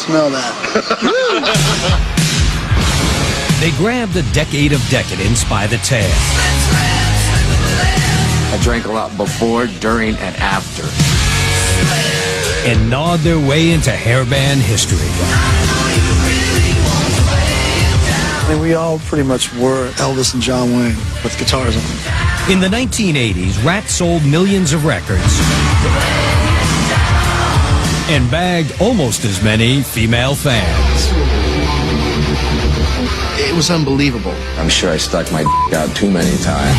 smell that. They grabbed a decade of decadence by the tail. I drank a lot before, during, and after. And gnawed their way into hairband history. I mean, we all pretty much were Elvis and John Wayne with guitars on. In the 1980s, Ratt sold millions of records and bagged almost as many female fans. It was unbelievable. I'm sure I stuck my out too many times.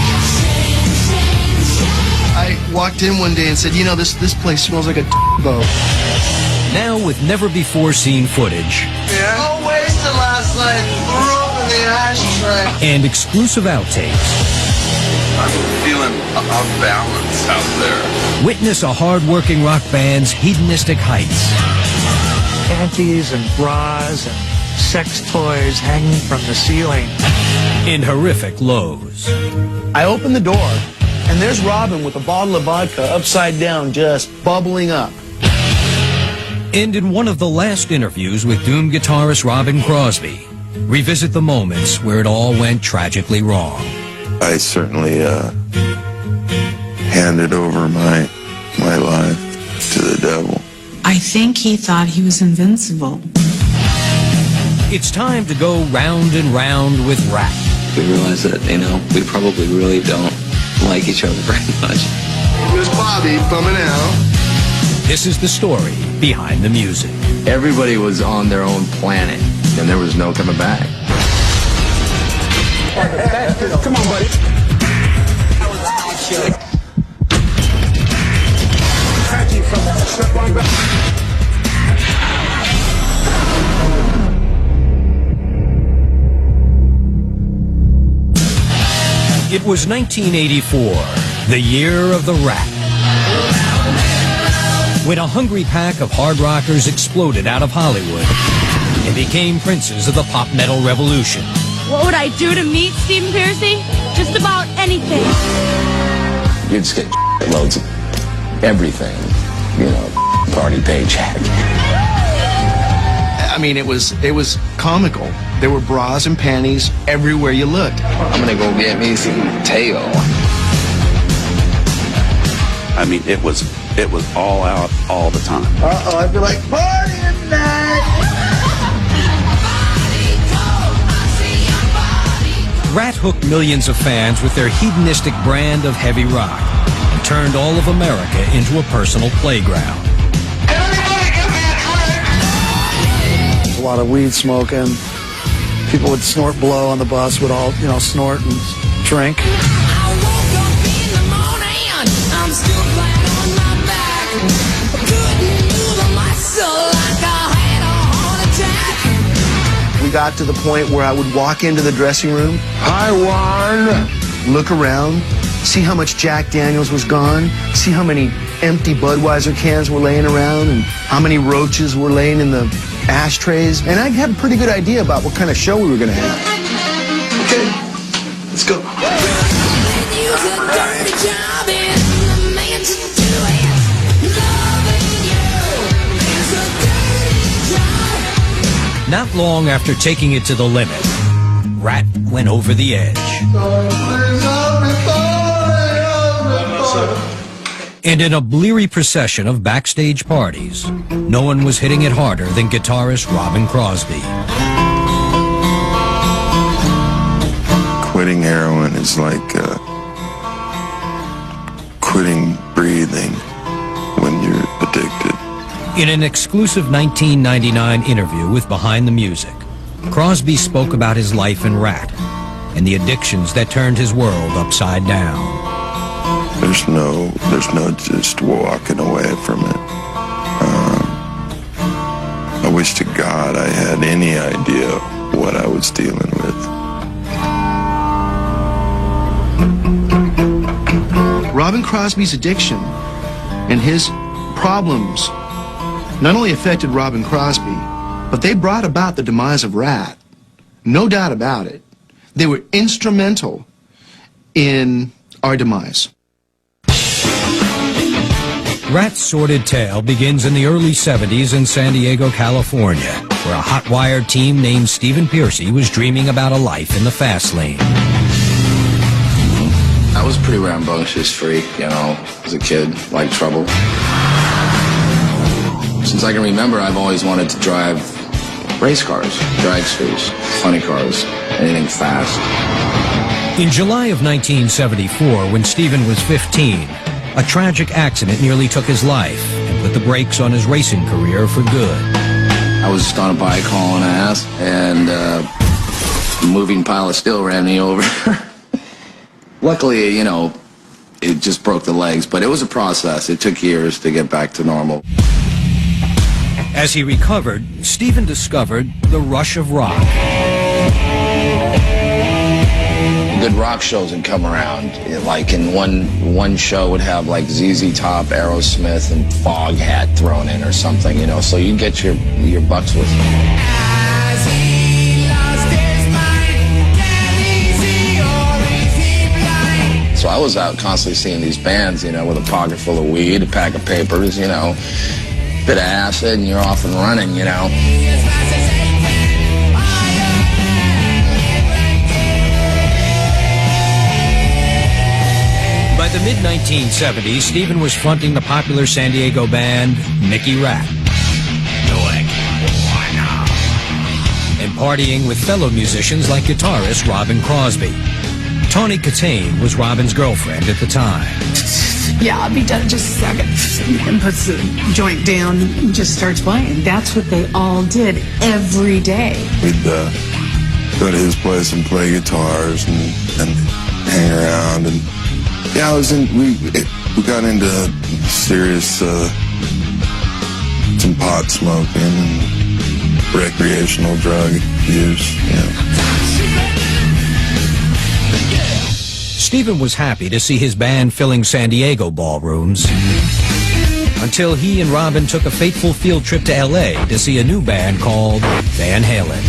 I walked in one day and said, you know, this place smells like a boat. Now with never-before-seen footage. Yeah. Oh, wasted last night. Threw up in the ashtray. And exclusive outtakes. I'm feeling off balance out there. Witness a hard-working rock band's hedonistic heights. Panties and bras and sex toys hanging from the ceiling. In horrific lows. I opened the door, and there's Robin with a bottle of vodka upside down, just bubbling up. And in one of the last interviews with doomed guitarist Robin Crosby, revisit the moments where it all went tragically wrong. I certainly handed over my life to the devil. I think he thought he was invincible. It's time to go round and round with Ratt. We realized that, you know, we probably really don't like each other very much. Here's Bobby bumming out. This is the story behind the music. Everybody was on their own planet, and there was no coming back. Come on, buddy. It was 1984, the year of the Ratt. When a hungry pack of hard rockers exploded out of Hollywood and became princes of the pop metal revolution. What would I do to meet Stephen Pearcy? Just about anything. You'd just get loads of everything, you know, party paycheck. I mean, it was comical. There were bras and panties everywhere you looked. I'm gonna go get me some tail. I mean, it was all out all the time. Uh-oh, I'd be like, party tonight! Ratt hooked millions of fans with their hedonistic brand of heavy rock and turned all of America into a personal playground. Everybody give me a drink! A lot of weed smoking. People would snort blow on the bus, would all, snort and drink. I woke up in the morning, I'm still flat on my back. Couldn't move a muscle like I had a heart attack. We got to the point where I would walk into the dressing room. Hi, Juan. Look around, see how much Jack Daniels was gone, see how many empty Budweiser cans were laying around, and how many roaches were laying in the ashtrays, and I had a pretty good idea about what kind of show we were going to have. Okay, let's go. Not long after taking it to the limit, Ratt went over the edge. And in a bleary procession of backstage parties, no one was hitting it harder than guitarist Robin Crosby. Quitting heroin is like quitting breathing when you're addicted. In an exclusive 1999 interview with Behind the Music, Crosby spoke about his life in Ratt and the addictions that turned his world upside down. There's no just walking away from it. I wish to God I had any idea what I was dealing with. Robin Crosby's addiction and his problems not only affected Robin Crosby, but they brought about the demise of Ratt. No doubt about it. They were instrumental in our demise. Ratt's sordid tale begins in the early 70s in San Diego, California, where a hot-wired teen named Stephen Piercy was dreaming about a life in the fast lane. I was a pretty rambunctious freak, you know, as a kid, liked trouble. Since I can remember, I've always wanted to drive race cars, dragsters, funny cars, anything fast. In July of 1974, when Stephen was 15, a tragic accident nearly took his life and put the brakes on his racing career for good. I was just on a bike hauling ass, and a moving pile of steel ran me over. Luckily, you know, it just broke the legs, but it was a process. It took years to get back to normal. As he recovered, Stephen discovered the rush of rock. Good rock shows would come around. Like in one show would have like ZZ Top, Aerosmith, and Foghat thrown in or something, you know, so you get your bucks with you. So I was out constantly seeing these bands, you know, with a pocket full of weed, a pack of papers, you know, bit of acid, and you're off and running, you know. By the mid-1970s, Stephen was fronting the popular San Diego band Mickey Ratt. And partying with fellow musicians like guitarist Robin Crosby. Tawny Katane was Robin's girlfriend at the time. Yeah, I'll be done in just a second. And puts the joint down and just starts playing. That's what they all did every day. We'd go to his place and play guitars and hang around. And yeah, we got into serious some pot smoking and recreational drug use. Yeah. Stephen was happy to see his band filling San Diego ballrooms until he and Robin took a fateful field trip to L.A. to see a new band called Van Halen.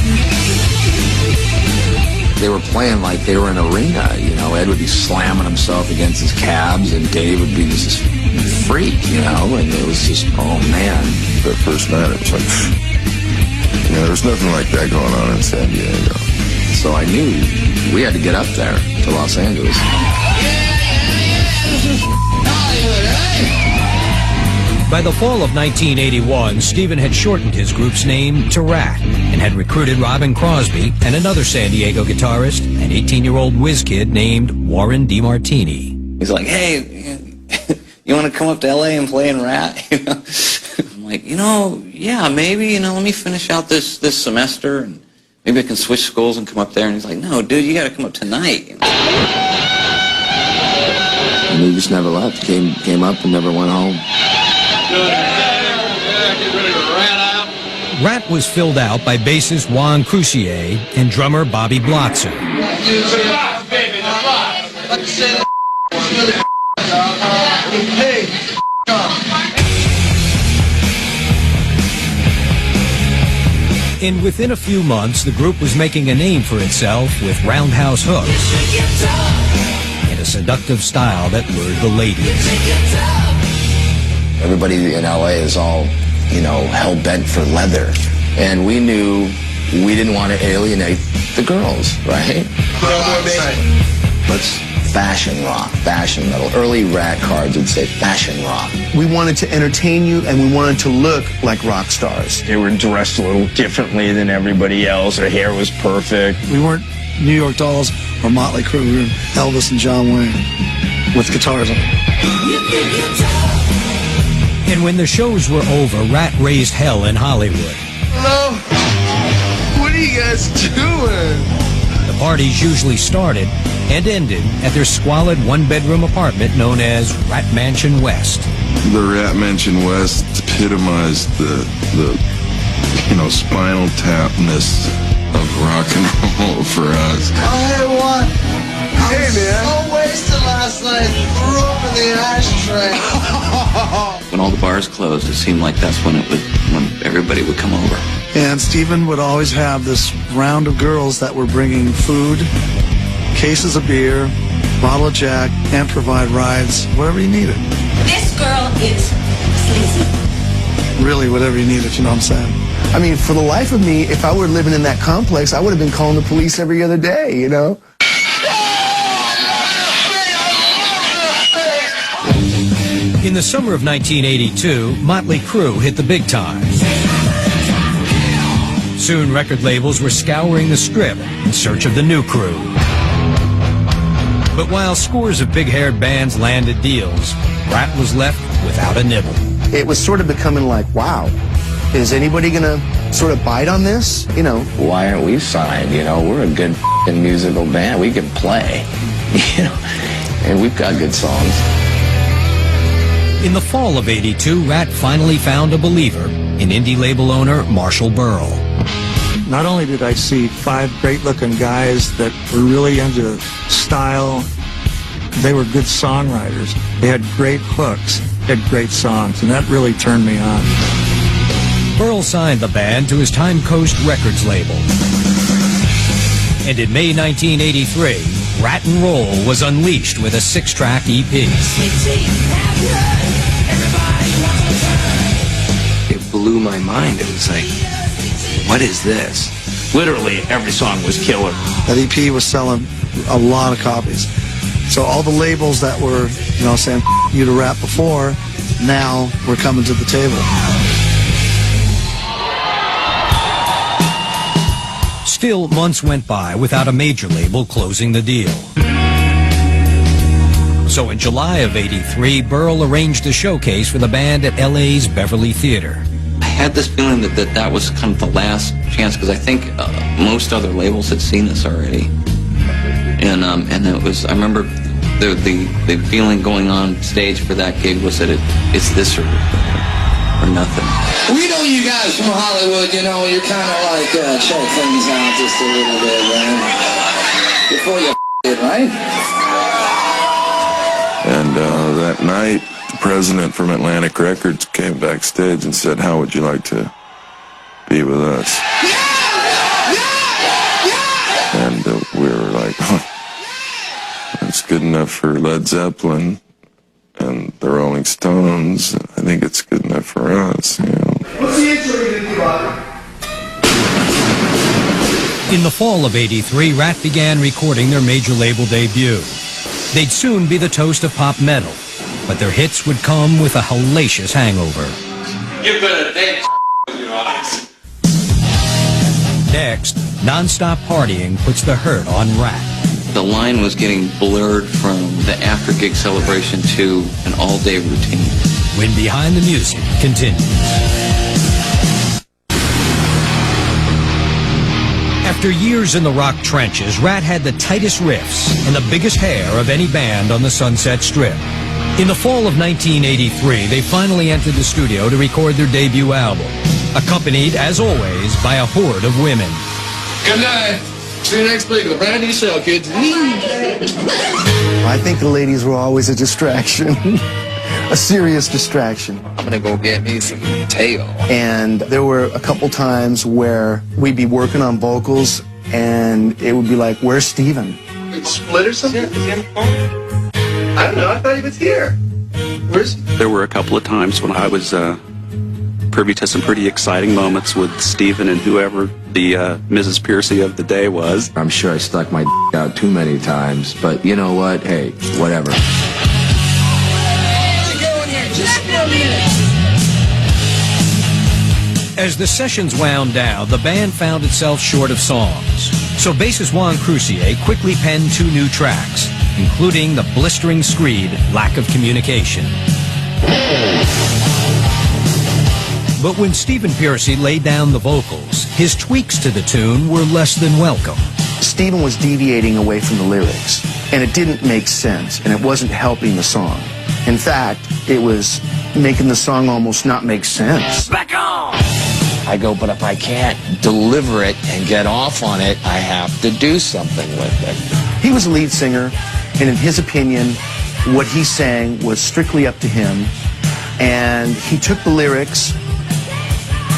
They were playing like they were in an arena, you know. Ed would be slamming himself against his cabs, and Dave would be just this freak, you know, and it was just, oh man. That first night, it was like, you know, there was nothing like that going on in San Diego. So I knew we had to get up there to Los Angeles. By the fall of 1981, Stephen had shortened his group's name to Ratt and had recruited Robin Crosby and another San Diego guitarist, an 18-year-old whiz kid named Warren DeMartini. He's like, hey, you want to come up to L.A. and play in Ratt? You know? I'm like, you know, yeah, maybe, you know, let me finish out this semester and maybe I can switch schools and come up there. And he's like, no, dude, you got to come up tonight. You know? And he just never left. Came up and never went home. Ratt was filled out by bassist Juan Crucier and drummer Bobby Blotzer. And within a few months, the group was making a name for itself with roundhouse hooks and a seductive style that lured the ladies. Everybody in L.A. is all, you know, hell-bent for leather. And we knew we didn't want to alienate the girls, right? Let's fashion rock, fashion metal. Early Ratt cards would say fashion rock. We wanted to entertain you, and we wanted to look like rock stars. They were dressed a little differently than everybody else. Their hair was perfect. We weren't New York Dolls or Motley Crue. We were Elvis and John Wayne with guitars on. And when the shows were over, Ratt raised hell in Hollywood. Hello? What are you guys doing? The parties usually started and ended at their squalid one-bedroom apartment known as Ratt Mansion West. The Ratt Mansion West epitomized the you know, spinal tapness of rock and roll for us. Oh, hey, what? Hey, man. So wasted last night. Threw up in the ashtray. When all the bars closed, it seemed like that's when everybody would come over. And Stephen would always have this round of girls that were bringing food, cases of beer, bottle of Jack, and provide rides, whatever you needed. This girl is Really, whatever you need, if you know what I'm saying. I mean, for the life of me, if I were living in that complex, I would have been calling the police every other day, you know? In the summer of 1982, Motley Crue hit the big time. Soon, record labels were scouring the Strip in search of the new crew. But while scores of big-haired bands landed deals, Ratt was left without a nibble. It was sort of becoming like, wow, is anybody going to sort of bite on this? You know, Why aren't we signed? You know, we're a good f***ing musical band. We can play, you know, and we've got good songs. In the fall of '82, Ratt finally found a believer in indie label owner Marshall Burl. Not only did I see 5 great-looking guys that were really into style, they were good songwriters. They had great hooks, had great songs, and that really turned me on. Burl signed the band to his Time Coast Records label. And in May 1983, Ratt and Roll was unleashed with a 6-track EP. It blew my mind. It was like, what is this? Literally, every song was killer. That EP was selling a lot of copies. So all the labels that were, you know, saying you to Ratt before, now we're coming to the table. Still, months went by without a major label closing the deal. So in July of '83, Burl arranged a showcase for the band at LA's Beverly Theater. I had this feeling that was kind of the last chance, because I think most other labels had seen this already. And it was, I remember the feeling going on stage for that gig was that it's this or nothing. We know you guys from Hollywood, you know, you're kind of like, check things out just a little bit, right? Before you it, right? And that night, the president from Atlantic Records came backstage and said, "How would you like to be with us?" And we were like, that's good enough for Led Zeppelin and the Rolling Stones. I think it's good enough for us, you know. What's the intro you're going to do, Robert? In the fall of '83, Ratt began recording their major label debut. They'd soon be the toast of pop metal, but their hits would come with a hellacious hangover. You better dance with your eyes. Next, non-stop partying puts the hurt on Ratt. The line was getting blurred from the after-gig celebration to an all-day routine. When Behind the Music continues. After years in the rock trenches, Ratt had the tightest riffs and the biggest hair of any band on the Sunset Strip. In the fall of 1983, they finally entered the studio to record their debut album, accompanied, as always, by a horde of women. Good night. See you next week with a brand new show, kids. I think the ladies were always a distraction. A serious distraction. I'm gonna go get me some tail. And there were a couple times where we'd be working on vocals and it would be like, "Where's Steven?" Split or something? Is he on the phone? I don't know. I thought he was here. Where's he? There were a couple of times when I was privy to some pretty exciting moments with Steven and whoever the Mrs. Piercy of the day was. I'm sure I stuck my out too many times, but you know what? Hey, whatever. As the sessions wound down, the band found itself short of songs. So bassist Juan Crucier quickly penned 2 new tracks, including the blistering screed, Lack of Communication. But when Stephen Piercy laid down the vocals, his tweaks to the tune were less than welcome. Steven was deviating away from the lyrics, and it didn't make sense, and it wasn't helping the song. In fact, it was making the song almost not make sense. Back on! I go, but if I can't deliver it and get off on it, I have to do something with it. He was a lead singer, and in his opinion, what he sang was strictly up to him, and he took the lyrics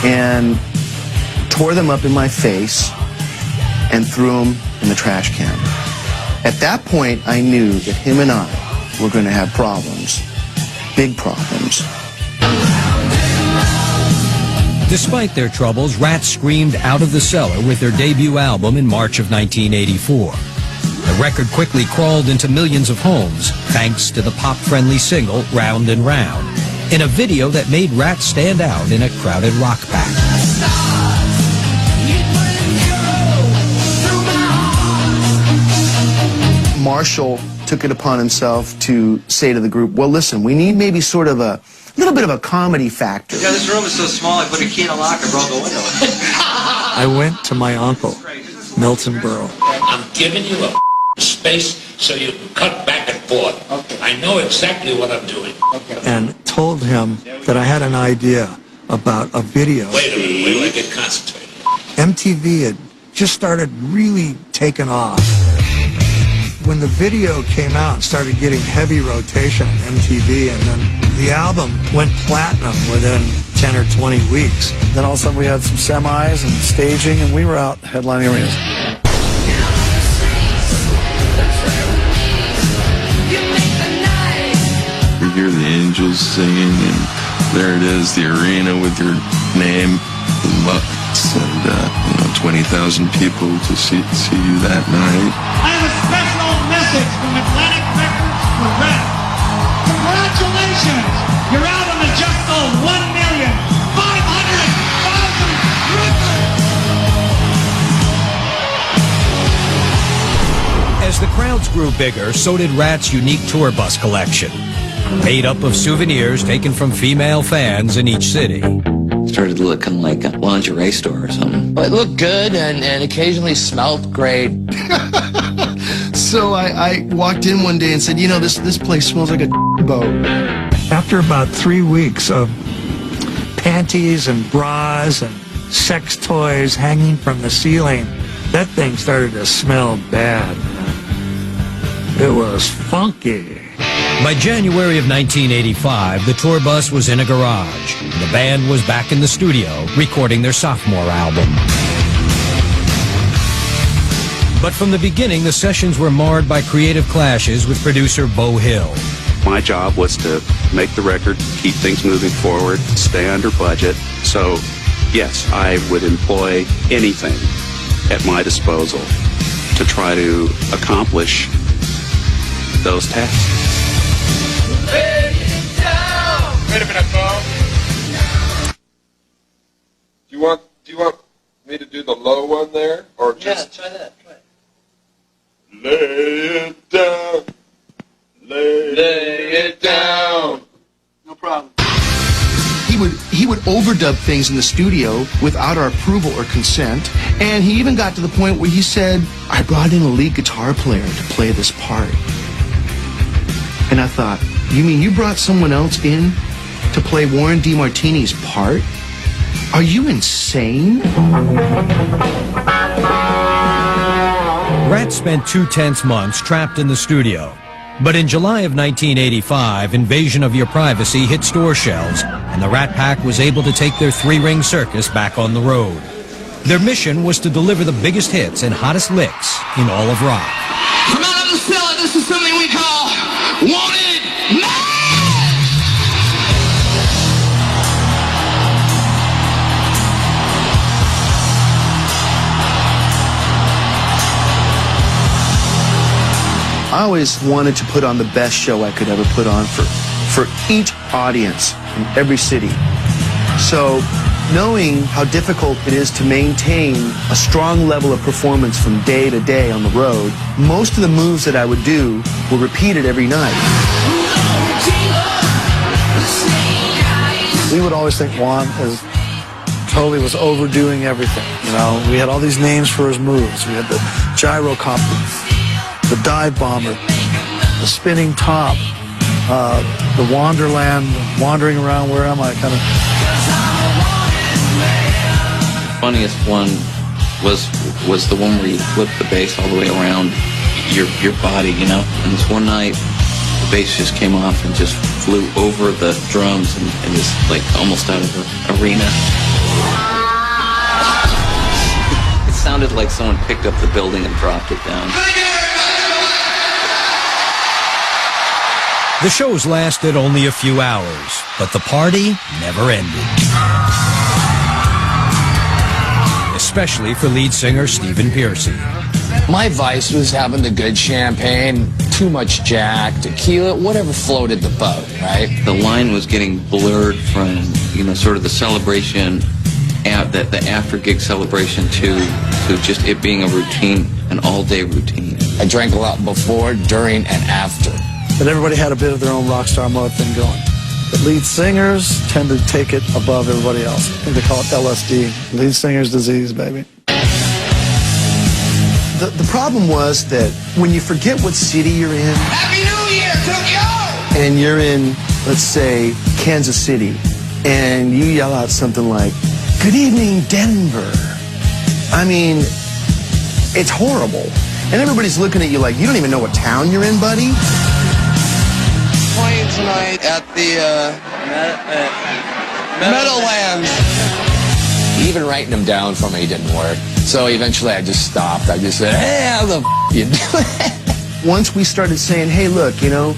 and tore them up in my face and threw them in the trash can. At that point, I knew that him and I were going to have problems, big problems. Despite their troubles, Ratt screamed out of the cellar with their debut album in March of 1984. The record quickly crawled into millions of homes, thanks to the pop-friendly single Round and Round, in a video that made Ratt stand out in a crowded rock pack. Marshall took it upon himself to say to the group, well, listen, we need maybe sort of a little bit of a comedy factor. Yeah, this room is so small, I put a key in a lock and broke the window. I went to my uncle, Milton Berle. I'm giving you a space so you can cut back and forth. Okay. I know exactly what I'm doing. Okay. And told him that I had an idea about a video. Wait a minute, wait till I get concentrated. MTV had just started really taking off. When the video came out and started getting heavy rotation on MTV, and then the album went platinum within 10 or 20 weeks. Then all of a sudden we had some semis and staging, and we were out headlining arenas. You hear the angels singing, and there it is, the arena with your name, the lights, and 20,000 people to see you that night. I have a special message from Atlantic Records for Ratt. Congratulations! Your album has just sold 1,500,000 records! As the crowds grew bigger, so did Ratt's unique tour bus collection, made up of souvenirs taken from female fans in each city. Started looking like a lingerie store or something. It looked good and occasionally smelled great. So I walked in one day and said, you know, this place smells like a boat. After about 3 weeks of panties and bras and sex toys hanging from the ceiling, that thing started to smell bad. It was funky. By January of 1985, the tour bus was in a garage. The band was back in the studio, recording their sophomore album. But from the beginning, the sessions were marred by creative clashes with producer Beau Hill. My job was to make the record, keep things moving forward, stay under budget. So, yes, I would employ anything at my disposal to try to accomplish those tasks. Wait a minute, Bo. Do you want me to do the low one there, or just? Yeah, try that. Try it. Lay it down. Lay it down. No problem. He would overdub things in the studio without our approval or consent, and he even got to the point where he said, I brought in a lead guitar player to play this part. And I thought, you mean you brought someone else in to play Warren DeMartini's part? Are you insane? Ratt spent 2 tense months trapped in the studio. But in July of 1985, Invasion of Your Privacy hit store shelves, and the Ratt Pack was able to take their 3-ring circus back on the road. Their mission was to deliver the biggest hits and hottest licks in all of rock. Come out of the cellar, this is something we call Wanted Man! I always wanted to put on the best show I could ever put on for each audience in every city. So knowing how difficult it is to maintain a strong level of performance from day to day on the road, most of the moves that I would do were repeated every night. We would always think Juan totally was overdoing everything. You know, we had all these names for his moves. We had the gyrocopter, the dive bomber, the spinning top, the Wanderland, wandering around, where am I, kind of. Funniest one was the one where you flipped the bass all the way around your body, you know. And this one night, the bass just came off and just flew over the drums and just like almost out of the arena. It sounded like someone picked up the building and dropped it down. The shows lasted only a few hours, but the party never ended. especially for lead singer Stephen Pearcy. My vice was having the good champagne, too much Jack, tequila, whatever floated the boat, right? The line was getting blurred from, you know, sort of the celebration, the after-gig celebration to just it being a routine, an all-day routine. I drank a lot before, during, and after. But everybody had a bit of their own rock star mode thing going. The lead singers tend to take it above everybody else. I think they call it LSD, lead singer's disease, baby. The problem was that when you forget what city you're in, Happy New Year, Tokyo! and you're in, let's say, Kansas City, and you yell out something like, "Good evening, Denver." I mean, it's horrible. And everybody's looking at you like, you don't even know what town you're in, buddy. Playing tonight at the Meadowlands. Even writing them down for me didn't work. So eventually I just stopped. I just said, hey, how the you doing? Once we started saying, hey, look, you know,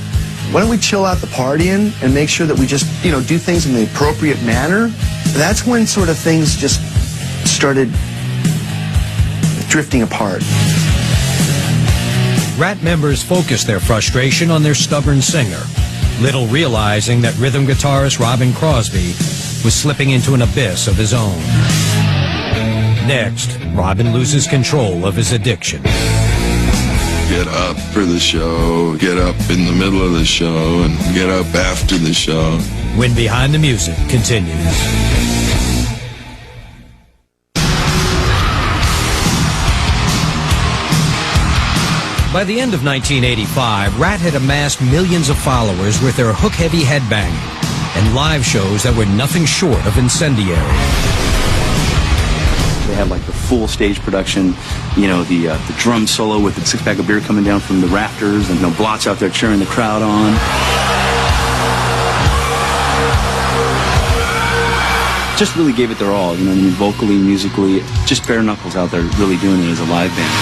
why don't we chill out the partying and make sure that we just, you know, do things in the appropriate manner, that's when sort of things just started drifting apart. Ratt members focused their frustration on their stubborn singer, little realizing that rhythm guitarist Robin Crosby was slipping into an abyss of his own. Next, Robin loses control of his addiction. Get up for the show, get up in the middle of the show, and get up after the show. When Behind the Music continues. By the end of 1985, Ratt had amassed millions of followers with their hook-heavy headbanging and live shows that were nothing short of incendiary. They had like the full stage production, you know, the drum solo with the six-pack of beer coming down from the rafters, and, you know, Blots out there cheering the crowd on. Just really gave it their all, you know, I mean, vocally, musically, just bare knuckles out there really doing it as a live band.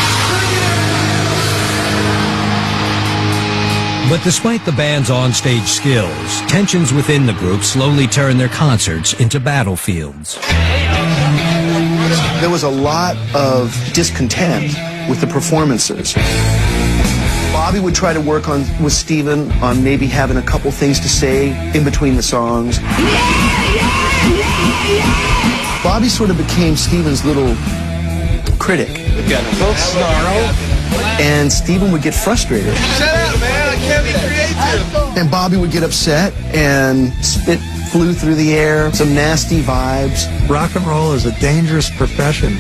But despite the band's onstage skills, tensions within the group slowly turned their concerts into battlefields. There was a lot of discontent with the performances. Bobby would try to work with Stephen on maybe having a couple things to say in between the songs. Bobby sort of became Stephen's little critic. We've got a little snarl. And Stephen would get frustrated. Shut up, man. I can't be creative. And Bobby would get upset, and spit flew through the air, some nasty vibes. Rock and roll is a dangerous profession.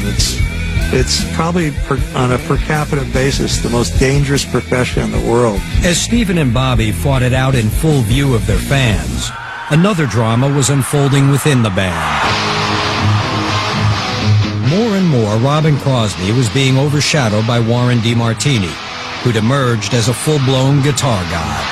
It's probably, on a per capita basis, the most dangerous profession in the world. As Stephen and Bobby fought it out in full view of their fans, another drama was unfolding within the band. More and more, Robin Crosby was being overshadowed by Warren DeMartini, who'd emerged as a full-blown guitar god.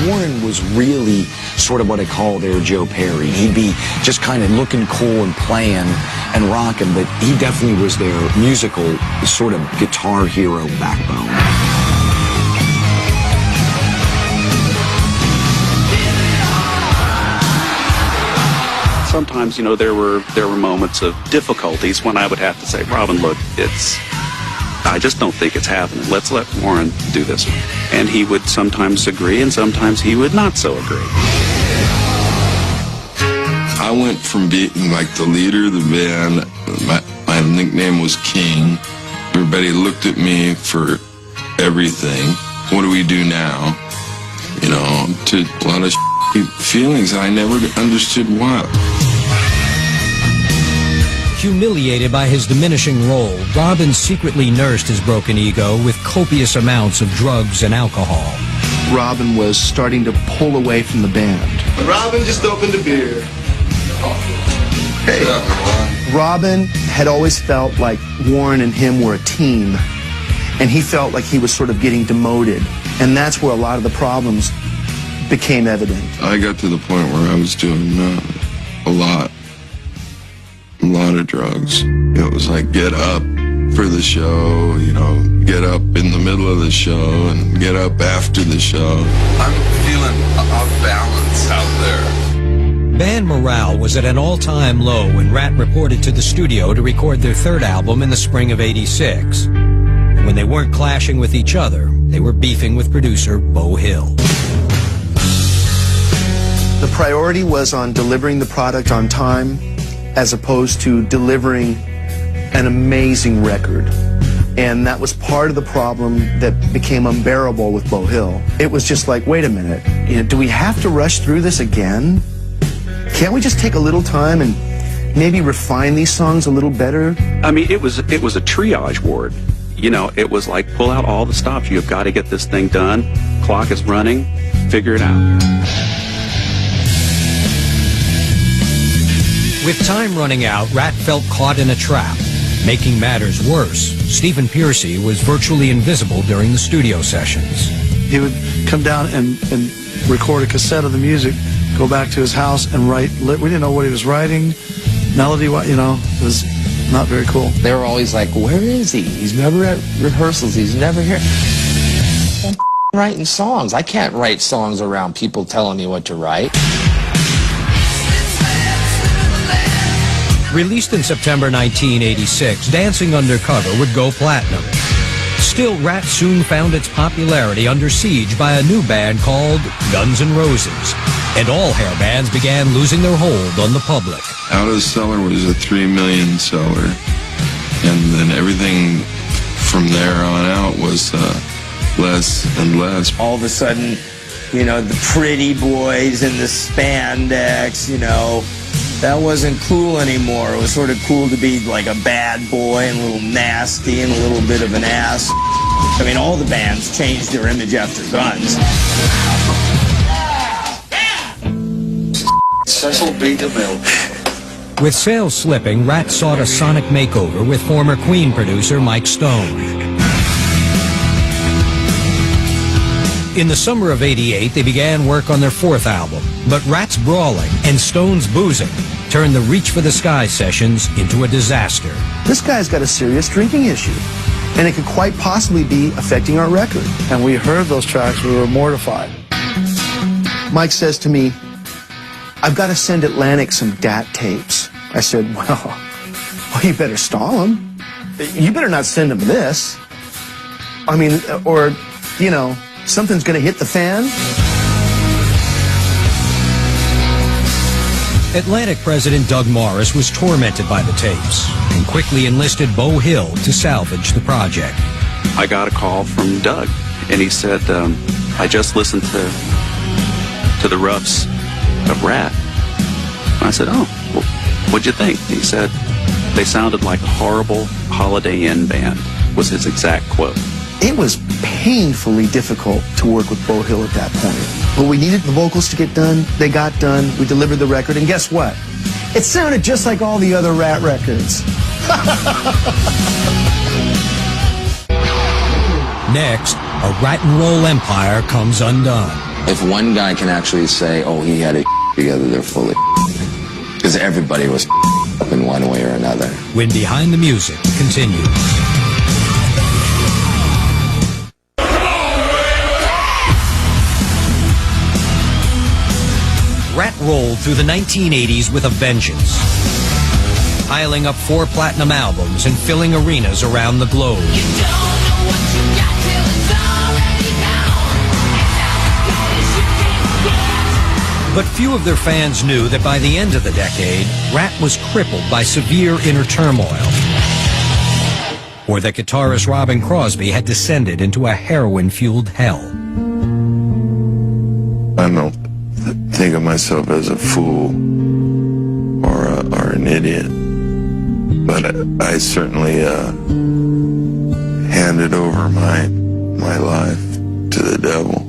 Warren was really sort of what I call their Joe Perry. He'd be just kind of looking cool and playing and rocking, but he definitely was their musical sort of guitar hero backbone. Sometimes, you know, there were moments of difficulties when I would have to say, Robin, look, I just don't think it's happening. Let's let Warren do this one. And he would sometimes agree, and sometimes he would not so agree. I went from being like the leader of the band, my nickname was King. Everybody looked at me for everything. What do we do now? You know, to a lot of feelings I never understood why. Humiliated by his diminishing role, Robin secretly nursed his broken ego with copious amounts of drugs and alcohol. Robin was starting to pull away from the band. Robin just opened a beer. Hey. Robin had always felt like Warren and him were a team, and he felt like he was sort of getting demoted, and that's where a lot of the problems became evident. I got to the point where I was doing a lot of drugs. It was like, get up for the show, you know, get up in the middle of the show and get up after the show. I'm feeling Band morale was at an all-time low when Ratt reported to the studio to record their third album in the spring of '86. And when they weren't clashing with each other, they were beefing with producer Beau Hill. The priority was on delivering the product on time as opposed to delivering an amazing record. And that was part of the problem that became unbearable with Beau Hill. It was just like, wait a minute, do we have to rush through this again? Can't we just take a little time and maybe refine these songs a little better? I mean, it was a triage ward. You know, it was like, pull out all the stops. You've got to get this thing done. Clock is running. Figure it out. With time running out, Ratt felt caught in a trap. Making matters worse, Stephen Pearcy was virtually invisible during the studio sessions. He would come down and record a cassette of the music, go back to his house and write. We didn't know what he was writing, melody, you know, it was not very cool. They were always like, where is he? He's never at rehearsals. He's never here. I'm writing songs. I can't write songs around people telling me what to write. Released in September 1986, Dancing Undercover would go platinum. Still, Ratt soon found its popularity under siege by a new band called Guns N' Roses, and all hair bands began losing their hold on the public. Out of the Cellar was a 3 million seller, and then everything from there on out was less and less. All of a sudden, you know, the pretty boys and the spandex, you know, that wasn't cool anymore. It was sort of cool to be like a bad boy and a little nasty and a little bit of an ass. I mean, all the bands changed their image after Guns. Cecil B. DeMille. With sales slipping, Ratt sought a sonic makeover with former Queen producer Mike Stone. In the summer of '88, they began work on their fourth album, but Ratt's brawling and Stone's boozing turned the Reach for the Sky sessions into a disaster. This guy's got a serious drinking issue, and it could quite possibly be affecting our record. And we heard those tracks, we were mortified. Mike says to me, I've got to send Atlantic some DAT tapes. I said, well, you better stall them. You better not send them this. I mean, or, you know, something's going to hit the fan. Atlantic president Doug Morris was tormented by the tapes and quickly enlisted Beau Hill to salvage the project. I got a call from Doug, and he said, I just listened to the roughs of Ratt. I said, oh, well, what'd you think? He said, they sounded like a horrible Holiday Inn band, was his exact quote. It was painfully difficult to work with Beau Hill at that point. But we needed the vocals to get done. They got done. We delivered the record. And guess what? It sounded just like all the other Ratt records. Next, a Ratt and Roll empire comes undone. If one guy can actually say, oh, he had it together, they're fully because everybody was up in one way or another. When Behind the Music continues. Ratt rolled through the 1980s with a vengeance, piling up 4 platinum albums and filling arenas around the globe. But few of their fans knew that by the end of the decade, Ratt was crippled by severe inner turmoil, or that guitarist Robin Crosby had descended into a heroin-fueled hell. I don't think of myself as a fool or an idiot, but I certainly handed over my life to the devil.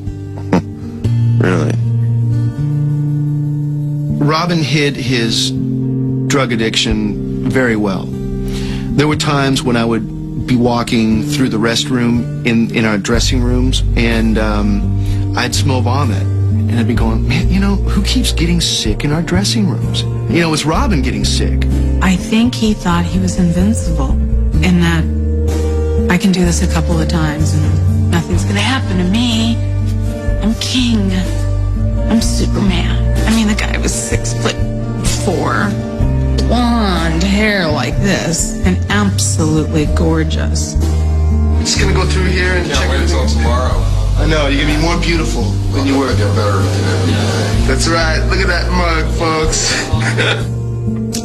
Really. Robin hid his drug addiction very well. There were times when I would be walking through the restroom in our dressing rooms, and I'd smell vomit. And I'd be going, man, you know, who keeps getting sick in our dressing rooms? You know, it's Robin getting sick. I think he thought he was invincible in that I can do this a couple of times and nothing's going to happen to me. I'm king. I'm Superman. I mean, the guy was 6'4", blonde hair like this, and absolutely gorgeous. Just gonna go through here and check. Wait until tomorrow. I know, you're gonna be more beautiful than you were. Get better every day. That's right. Look at that mug, folks.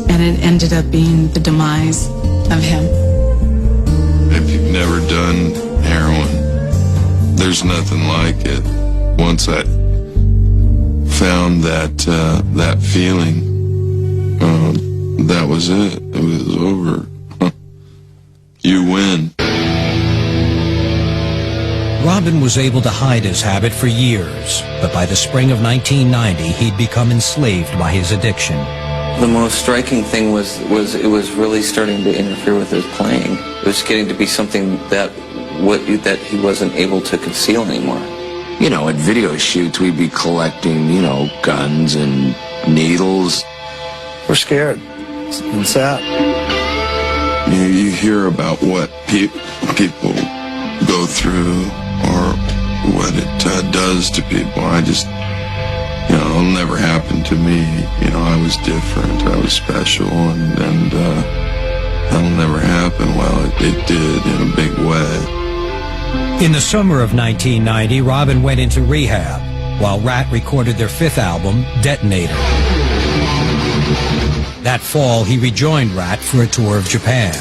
And it ended up being the demise of him. If you've never done heroin, there's nothing like it. Once I found that feeling, that was it. It was over. You win. Robin was able to hide his habit for years, but by the spring of 1990, he'd become enslaved by his addiction. The most striking thing was it was really starting to interfere with his playing. It was getting to be something that he wasn't able to conceal anymore. You know, at video shoots, we'd be collecting, you know, guns and needles. We're scared and sad. You hear about what people go through or what it does to people. I just, it'll never happen to me. I was different. I was special, and that'll never happen. Well, it did in a big way. In the summer of 1990, Robin went into rehab, while Ratt recorded their fifth album, Detonator. That fall, he rejoined Ratt for a tour of Japan.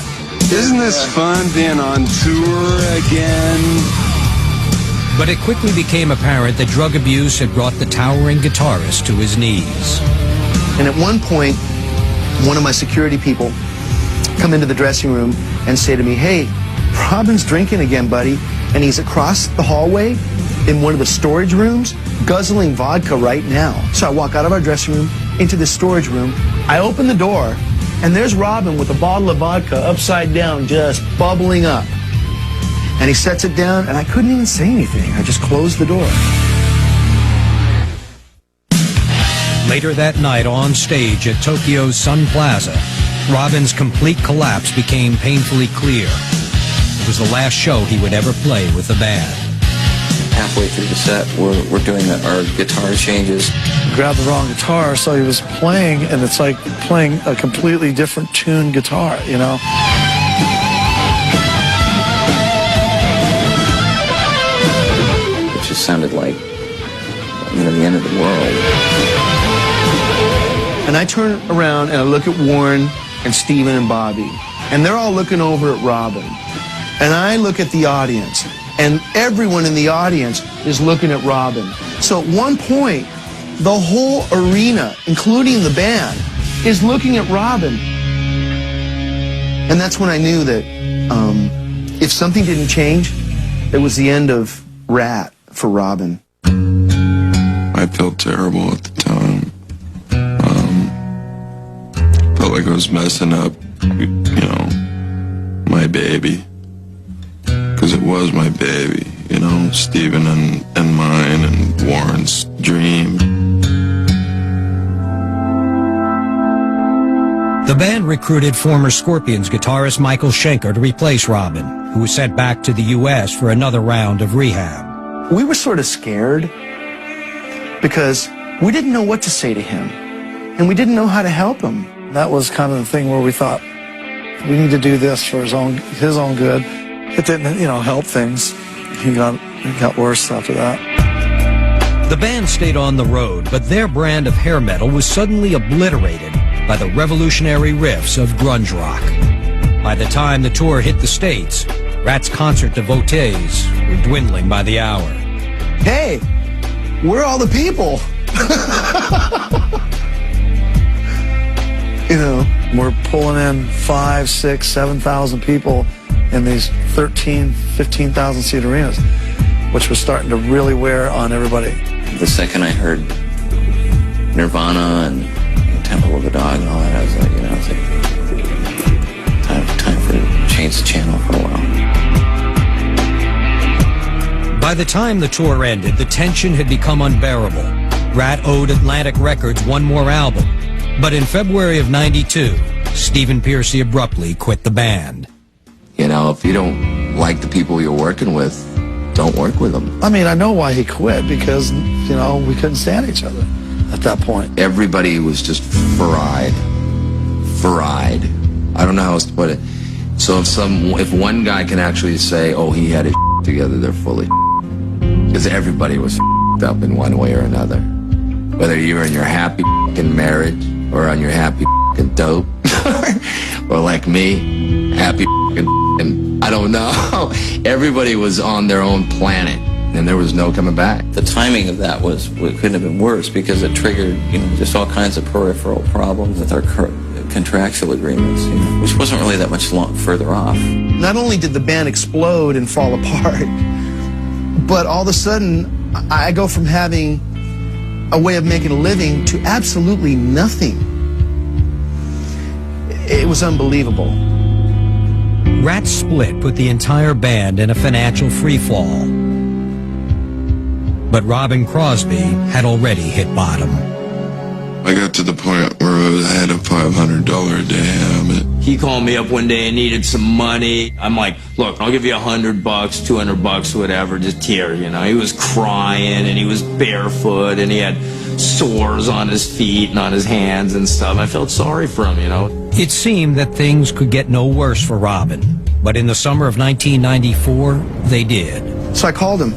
Isn't this fun being on tour again? But it quickly became apparent that drug abuse had brought the towering guitarist to his knees. And at one point, one of my security people come into the dressing room and say to me, "Hey, Robin's drinking again, buddy." And he's across the hallway in one of the storage rooms, guzzling vodka right now. So I walk out of our dressing room into the storage room. I open the door, and there's Robin with a bottle of vodka upside down, just bubbling up. And he sets it down, and I couldn't even say anything. I just closed the door. Later that night on stage at Tokyo's Sun Plaza, Robin's complete collapse became painfully clear. It was the last show he would ever play with the band. Halfway through the set, we're doing our guitar changes. Grabbed the wrong guitar, so he was playing, and it's like playing a completely different tuned guitar, It just sounded like, the end of the world. And I turn around and I look at Warren and Steven and Bobby, and they're all looking over at Robin. And I look at the audience, and everyone in the audience is looking at Robin. So at one point, the whole arena, including the band, is looking at Robin. And that's when I knew that if something didn't change, it was the end of Ratt for Robin. I felt terrible at the time. Felt like I was messing up, my baby. Because it was my baby, Steven and mine and Warren's dream. The band recruited former Scorpions guitarist Michael Schenker to replace Robin, who was sent back to the U.S. for another round of rehab. We were sort of scared because we didn't know what to say to him, and we didn't know how to help him. That was kind of the thing where we thought, we need to do this for his own good. It didn't, help things. He got worse after that. The band stayed on the road, but their brand of hair metal was suddenly obliterated by the revolutionary riffs of grunge rock. By the time the tour hit the States, Ratt's concert devotees were dwindling by the hour. Hey, we're all the people. We're pulling in 5, 6, 7,000 people in these 13, 15,000 seat arenas, which was starting to really wear on everybody. The second I heard Nirvana and Temple of the Dog and all that, I was like, time for to change the channel for a while. By the time the tour ended, the tension had become unbearable. Ratt owed Atlantic Records one more album, but in February of '92, Stephen Pearcy abruptly quit the band. If you don't like the people you're working with, don't work with him. I mean, I know why he quit, because, you know, we couldn't stand each other at that point. Everybody was just fried. I don't know how else to put it. So if one guy can actually say, oh, he had his together, they're fully because everybody was up in one way or another. Whether you were in your happy marriage or on your happy dope, or like me, happy I don't know. Everybody was on their own planet, and there was no coming back. The timing of that couldn't have been worse, because it triggered, you know, just all kinds of peripheral problems with our contractual agreements, you know, which wasn't really that much further off. Not only did the band explode and fall apart, but all of a sudden, I go from having a way of making a living to absolutely nothing. It was unbelievable. Ratt's split put the entire band in a financial freefall. But Robin Crosby had already hit bottom. I got to the point where I had a $500 a day habit. He called me up one day and needed some money. I'm like, look, I'll give you $100, $200, whatever, just here, you know. He was crying and he was barefoot and he had sores on his feet and on his hands and stuff. I felt sorry for him, you know. It seemed that things could get no worse for Robin, but in the summer of 1994, they did. So I called him.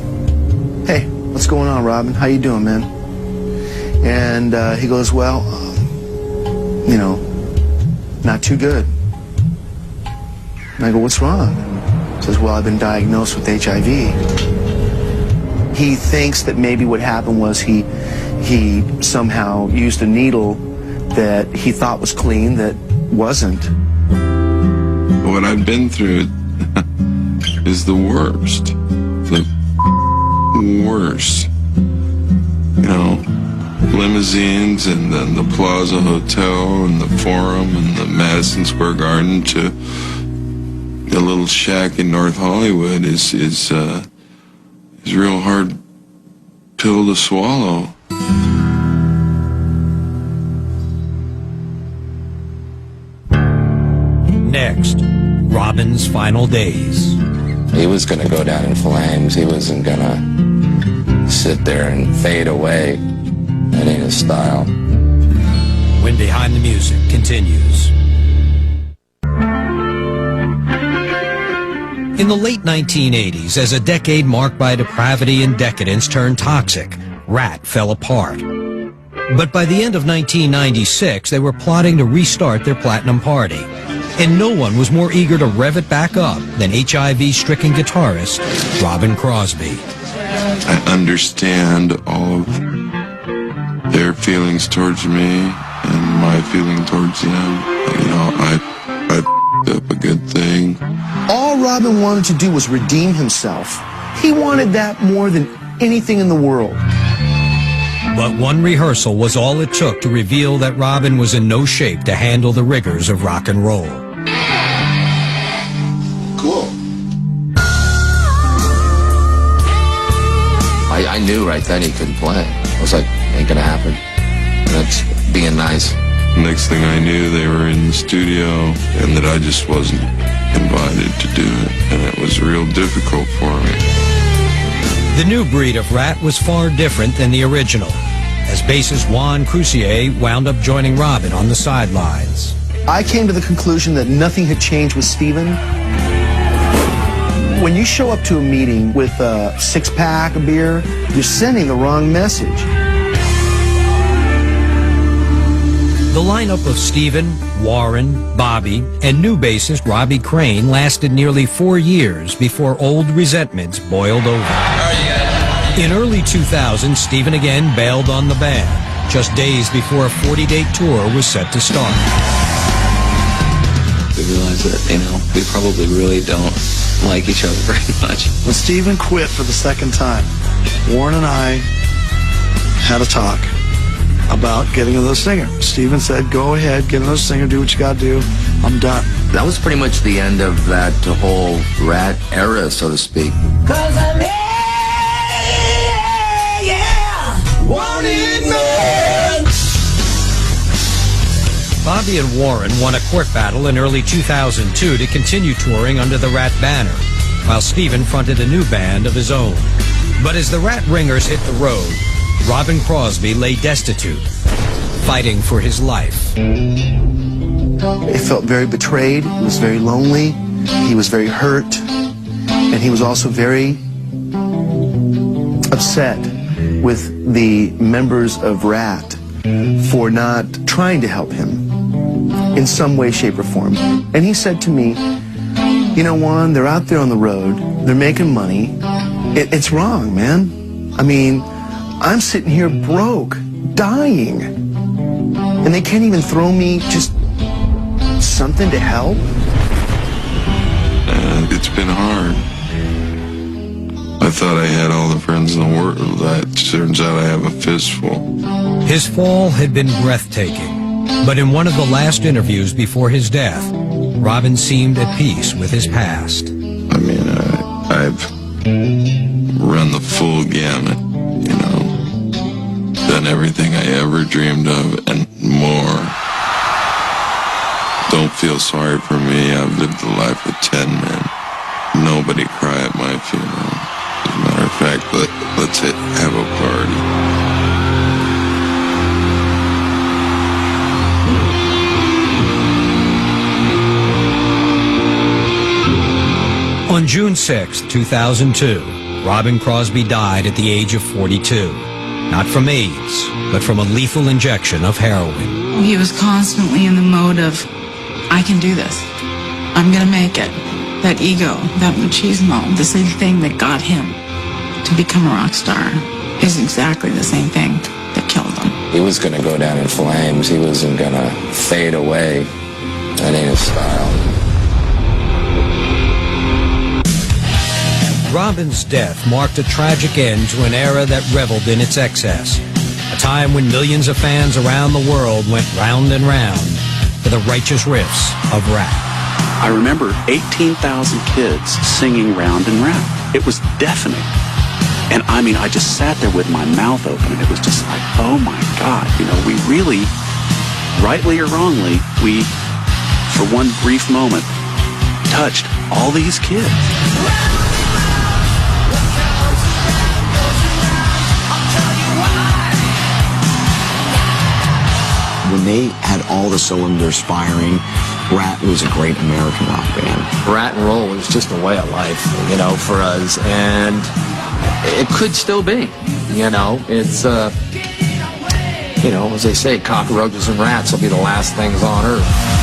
Hey, what's going on, Robin? How you doing, man? And he goes, well, you know, not too good. And I go, what's wrong? He says, well, I've been diagnosed with HIV. He thinks that maybe what happened was he somehow used a needle that he thought was clean that wasn't. What I've been through is the worst. The worst. You know, limousines and then the Plaza Hotel and the Forum and the Madison Square Garden to a little shack in North Hollywood is a real hard pill to swallow. Next, Robin's final days. He was going to go down in flames. He wasn't going to sit there and fade away. That ain't his style. When Behind the Music continues. In the late 1980s, as a decade marked by depravity and decadence turned toxic, Ratt fell apart. But by the end of 1996, they were plotting to restart their platinum party. And no one was more eager to rev it back up than HIV-stricken guitarist Robin Crosby. I understand all of their feelings towards me and my feeling towards them. You know, I f***ed up a good thing. All Robin wanted to do was redeem himself. He wanted that more than anything in the world. But one rehearsal was all it took to reveal that Robin was in no shape to handle the rigors of rock and roll. Cool. I knew right then he couldn't play. I was like, ain't gonna happen. And that's being nice. Next thing I knew, they were in the studio, and that I just wasn't invited to do it, and it was real difficult for me. The new breed of Ratt was far different than the original, as bassist Juan Crucier wound up joining Robin on the sidelines. I came to the conclusion that nothing had changed with Steven. When you show up to a meeting with a six-pack of beer, you're sending the wrong message. The lineup of Steven, Warren, Bobby, and new bassist Robbie Crane lasted nearly 4 years before old resentments boiled over. In early 2000, Steven again bailed on the band, just days before a 40-date tour was set to start. We realized that, you know, we probably really don't like each other very much. When Steven quit for the second time, Warren and I had a talk about getting another singer. Steven said, go ahead, get another singer, do what you gotta do. I'm done. That was pretty much the end of that whole Ratt era, so to speak. 'Cause I'm wanted man. Bobby and Warren won a court battle in early 2002 to continue touring under the Ratt banner. while Stephen fronted a new band of his own. But as the Ratt ringers hit the road, Robin Crosby lay destitute, fighting for his life. He felt very betrayed. He was very lonely. He was very hurt. And he was also very upset with the members of Ratt for not trying to help him in some way, shape, or form. And he said to me, you know, Juan, they're out there on the road. They're making money. It's wrong, man. I mean, I'm sitting here broke, dying. And they can't even throw me just something to help? It's been hard. I thought I had all the friends in the world. That turns out I have a fistful. His fall had been breathtaking, but in one of the last interviews before his death, Robin seemed at peace with his past. I mean, I've run the full gamut, you know, done everything I ever dreamed of and more. Don't feel sorry for me. I've lived the life of 10 men. Nobody cry at my funeral. As a matter of fact, let's have a party. On June 6, 2002, Robin Crosby died at the age of 42. Not from AIDS, but from a lethal injection of heroin. He was constantly in the mode of, I can do this. I'm gonna make it. That ego, that machismo, the same thing that got him to become a rock star is exactly the same thing that killed him. He was going to go down in flames. He wasn't going to fade away. That ain't his style. Robin's death marked a tragic end to an era that reveled in its excess. A time when millions of fans around the world went round and round to the righteous riffs of Ratt. I remember 18,000 kids singing Round and Round. It was deafening. And I mean, I just sat there with my mouth open, and it was just like, oh my God, you know, we really, rightly or wrongly, we, for one brief moment, touched all these kids. When they had all the cylinders firing, Ratt was a great American rock band. Ratt and roll was just a way of life, you know, for us, and it could still be, you know. It's, you know, as they say, cockroaches and rats will be the last things on earth.